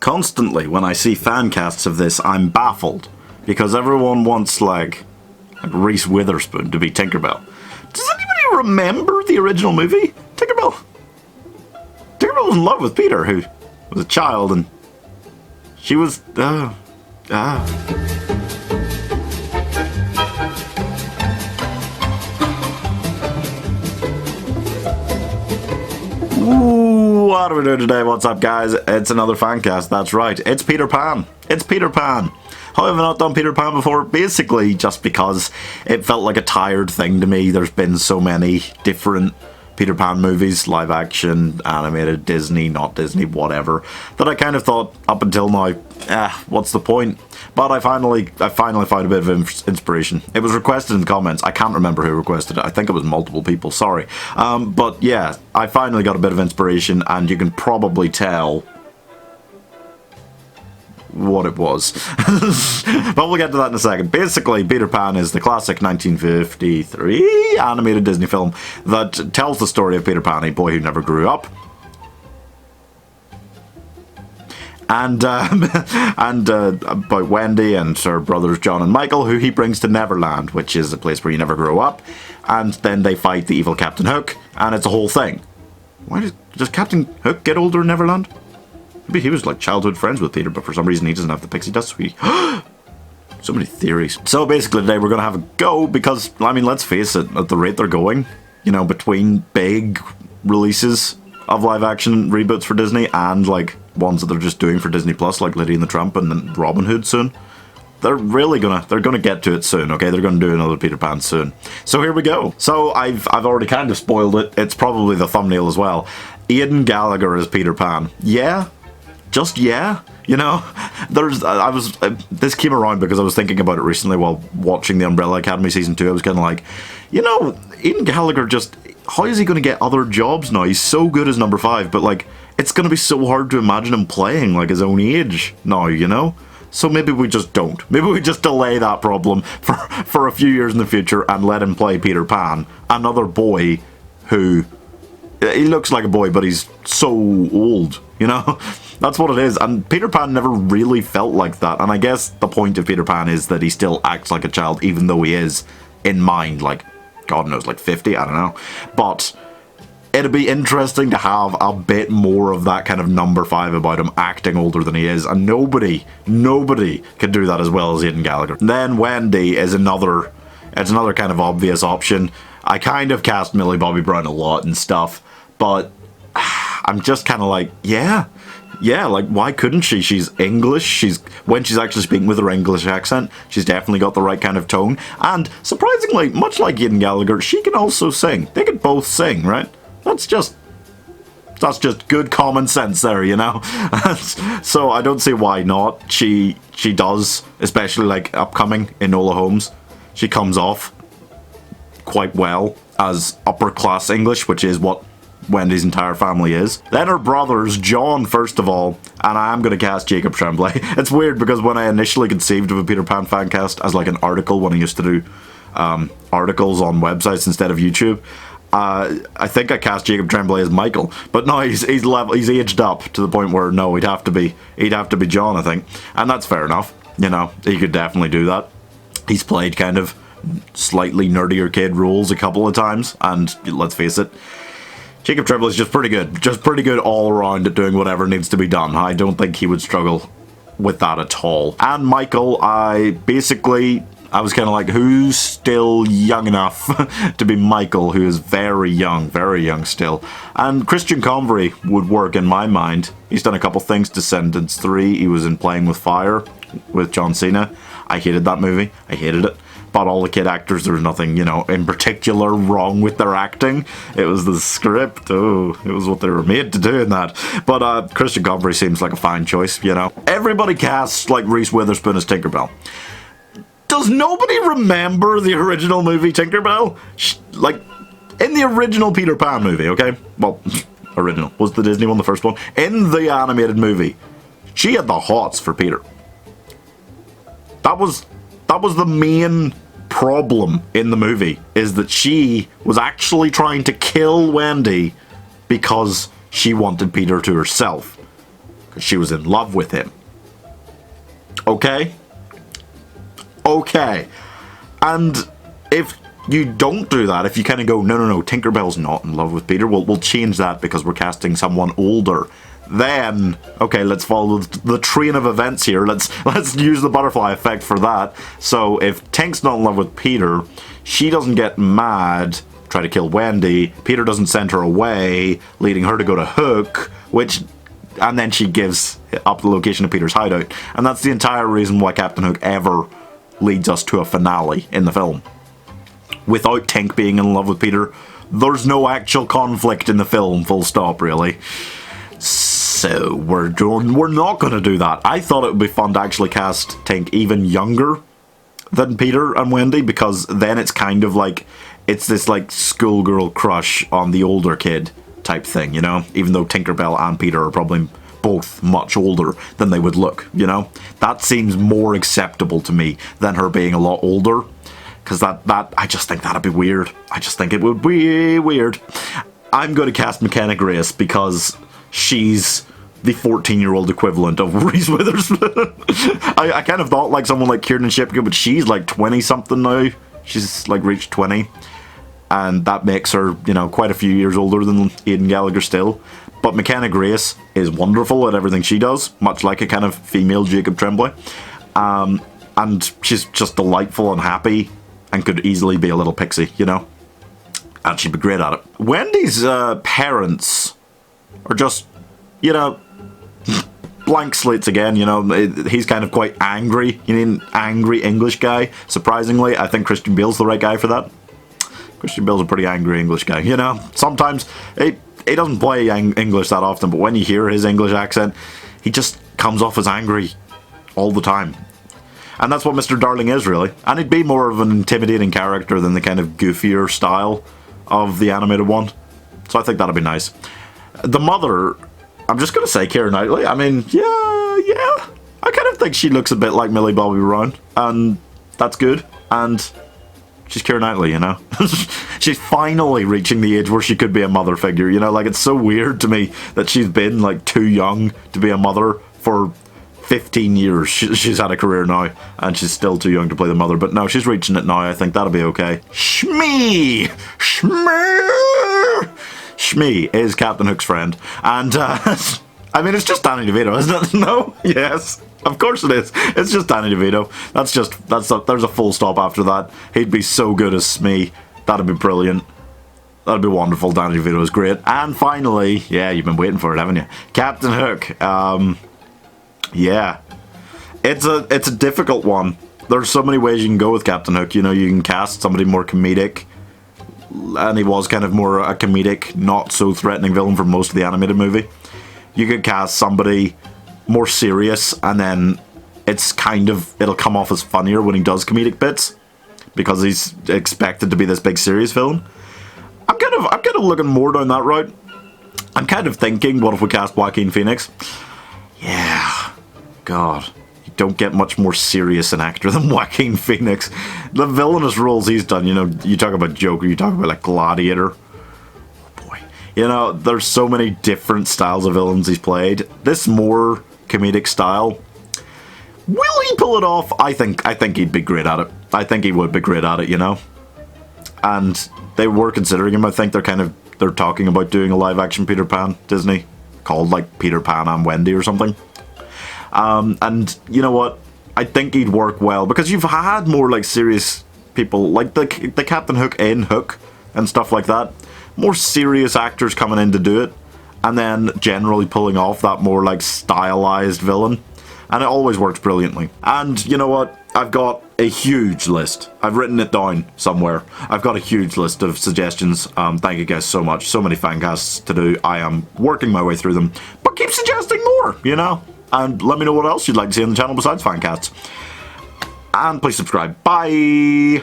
Constantly, when I see fan casts of this, I'm baffled. Because everyone wants, like Reese Witherspoon to be Tinkerbell. Does anybody remember the original movie? Tinkerbell was in love with Peter, who was a child, and she was, Ooh, what are we doing today? What's up, guys? It's another fan cast, that's right. It's Peter Pan. It's Peter Pan. How have I not done Peter Pan before? Basically, just because it felt like a tired thing to me. There's been so many different Peter Pan movies, live action, animated, Disney, not Disney, whatever, that I kind of thought up until now, what's the point? But I finally found a bit of inspiration. It was requested in the comments. I can't remember who requested it. I think it was multiple people, sorry. But yeah, I finally got a bit of inspiration, and you can probably tell what it was. But we'll get to that in a second. Basically, Peter Pan is the classic 1953 animated Disney film that tells the story of Peter Pan, a boy who never grew up. And about Wendy and her brothers John and Michael, who he brings to Neverland, which is a place where you never grow up. And then they fight the evil Captain Hook, and it's a whole thing. Why does Captain Hook get older in Neverland? Maybe he was like childhood friends with Peter, but for some reason he doesn't have the pixie dust. So many theories. So basically today we're going to have a go because, I mean, let's face it, at the rate they're going, you know, between big releases of live action reboots for Disney and like ones that they're just doing for Disney Plus, like Lady and the Tramp and then Robin Hood soon, they're gonna get to it soon, okay? They're gonna do another Peter Pan soon. So here we go. So I've already kind of spoiled it. It's probably the thumbnail as well. Aidan Gallagher is Peter Pan. Yeah. Just yeah, you know, this came around because I was thinking about it recently while watching The Umbrella Academy Season 2. I was kind of like, you know, Aidan Gallagher how is he going to get other jobs now? He's so good as number 5, but like, it's going to be so hard to imagine him playing like his own age now, you know? So maybe we just don't. Maybe we just delay that problem for a few years in the future and let him play Peter Pan, another boy who, he looks like a boy, but he's so old, you know? That's what it is, and Peter Pan never really felt like that, and I guess the point of Peter Pan is that he still acts like a child, even though he is, in mind, like, God knows, like 50, I don't know. But it'd be interesting to have a bit more of that kind of number 5 about him acting older than he is, and nobody can do that as well as Aidan Gallagher. Then Wendy is another kind of obvious option. I kind of cast Millie Bobby Brown a lot and stuff, but I'm just kind of like, yeah, like, why couldn't she? She's English. When she's actually speaking with her English accent, she's definitely got the right kind of tone. And surprisingly, much like Aidan Gallagher, she can also sing. They could both sing, right? That's just good common sense there, you know? So I don't see why not. She does, especially like upcoming Enola Holmes. She comes off quite well as upper class English, which is what Wendy's entire family is. Then her brothers, John first of all, and I am going to cast Jacob Tremblay. It's weird because when I initially conceived of a Peter Pan fan cast as like an article when I used to do articles on websites instead of YouTube, I think I cast Jacob Tremblay as Michael, but no, he's aged up to the point where no, he'd have to be John, I think, and that's fair enough. You know, he could definitely do that. He's played kind of slightly nerdier kid roles a couple of times, and let's face it, Jacob Tremblay is just pretty good all around at doing whatever needs to be done. I don't think he would struggle with that at all. And Michael, I was kind of like, who's still young enough to be Michael, who is very young still. And Christian Convery would work in my mind. He's done a couple things. Descendants 3, he was in Playing with Fire with John Cena. I hated that movie. I hated it. But all the kid actors, there was nothing, you know, in particular wrong with their acting. It was the script. Oh, it was what they were made to do in that. But Christian Convery seems like a fine choice, you know. Everybody casts like Reese Witherspoon as Tinkerbell. Does nobody remember the original movie Tinkerbell? Like, in the original Peter Pan movie, okay? Well, original. Was the Disney one the first one? In the animated movie, she had the hots for Peter. That was the main problem in the movie, is that she was actually trying to kill Wendy because she wanted Peter to herself. She was in love with him. Okay? Okay. And if you don't do that, if you kind of go, no, Tinkerbell's not in love with Peter, we'll change that because we're casting someone older. Then, okay, let's follow the train of events here. Let's use the butterfly effect for that. So if Tink's not in love with Peter, she doesn't get mad, try to kill Wendy. Peter doesn't send her away, leading her to go to Hook, and then she gives up the location of Peter's hideout. And that's the entire reason why Captain Hook ever leads us to a finale in the film. Without Tink being in love with Peter, there's no actual conflict in the film, full stop, really. So, we're not going to do that. I thought it would be fun to actually cast Tink even younger than Peter and Wendy, because then it's kind of like, it's this like schoolgirl crush on the older kid type thing, you know? Even though Tinkerbell and Peter are probably both much older than they would look, you know? That seems more acceptable to me than her being a lot older. Because I just think that'd be weird. I just think it would be weird. I'm going to cast McKenna Grace because she's the 14-year-old equivalent of Reese Witherspoon. I kind of thought like someone like Kiernan Shipka, but she's like 20-something now. She's like reached 20. And that makes her, you know, quite a few years older than Aidan Gallagher still. But McKenna Grace is wonderful at everything she does, much like a kind of female Jacob Tremblay. And she's just delightful and happy. And could easily be a little pixie, you know? And she'd be great at it. Wendy's parents are just, you know, blank slates again, you know? He's kind of quite angry. You need an angry English guy. Surprisingly, I think Christian Bale's the right guy for that. Christian Bale's a pretty angry English guy, you know? Sometimes, he doesn't play English that often, but when you hear his English accent, he just comes off as angry all the time. And that's what Mr. Darling is, really. And he'd be more of an intimidating character than the kind of goofier style of the animated one. So I think that'd be nice. The mother, I'm just going to say Keira Knightley. I mean, yeah. I kind of think she looks a bit like Millie Bobby Brown. And that's good. And she's Keira Knightley, you know? She's finally reaching the age where she could be a mother figure, you know? Like, it's so weird to me that she's been, like, too young to be a mother for 15 years. She's had a career now, and she's still too young to play the mother. But no, she's reaching it now. I think that'll be okay. Shmee is Captain Hook's friend. And, I mean, it's just Danny DeVito, isn't it? No? Yes. Of course it is. It's just Danny DeVito. There's a full stop after that. He'd be so good as Smee. That'd be brilliant. That'd be wonderful. Danny DeVito is great. And finally, yeah, you've been waiting for it, haven't you? Captain Hook. Yeah, it's a difficult one. There's so many ways you can go with Captain Hook. You know, you can cast somebody more comedic, and he was kind of more a comedic, not so threatening villain for most of the animated movie. You could cast somebody more serious, and then it'll come off as funnier when he does comedic bits, because he's expected to be this big serious villain. I'm kind of looking more down that route. I'm kind of thinking, what if we cast Joaquin Phoenix? Yeah. God, you don't get much more serious an actor than Joaquin Phoenix. The villainous roles he's done, you know, you talk about Joker, you talk about like Gladiator. Oh boy. You know, there's so many different styles of villains he's played. This more comedic style, will he pull it off? I think he'd be great at it. I think he would be great at it, you know. And they were considering him. I think they're talking about doing a live action Peter Pan, Disney, called like Peter Pan and Wendy or something. And you know what? I think he'd work well, because you've had more like serious people, like the Captain Hook in Hook and stuff like that. More serious actors coming in to do it, and then generally pulling off that more like stylized villain. And it always works brilliantly. And you know what? I've got a huge list. I've written it down somewhere. I've got a huge list of suggestions. Thank you guys so much. So many fan casts to do. I am working my way through them. But keep suggesting more, you know? And let me know what else you'd like to see on the channel besides fan casts. And please subscribe. Bye!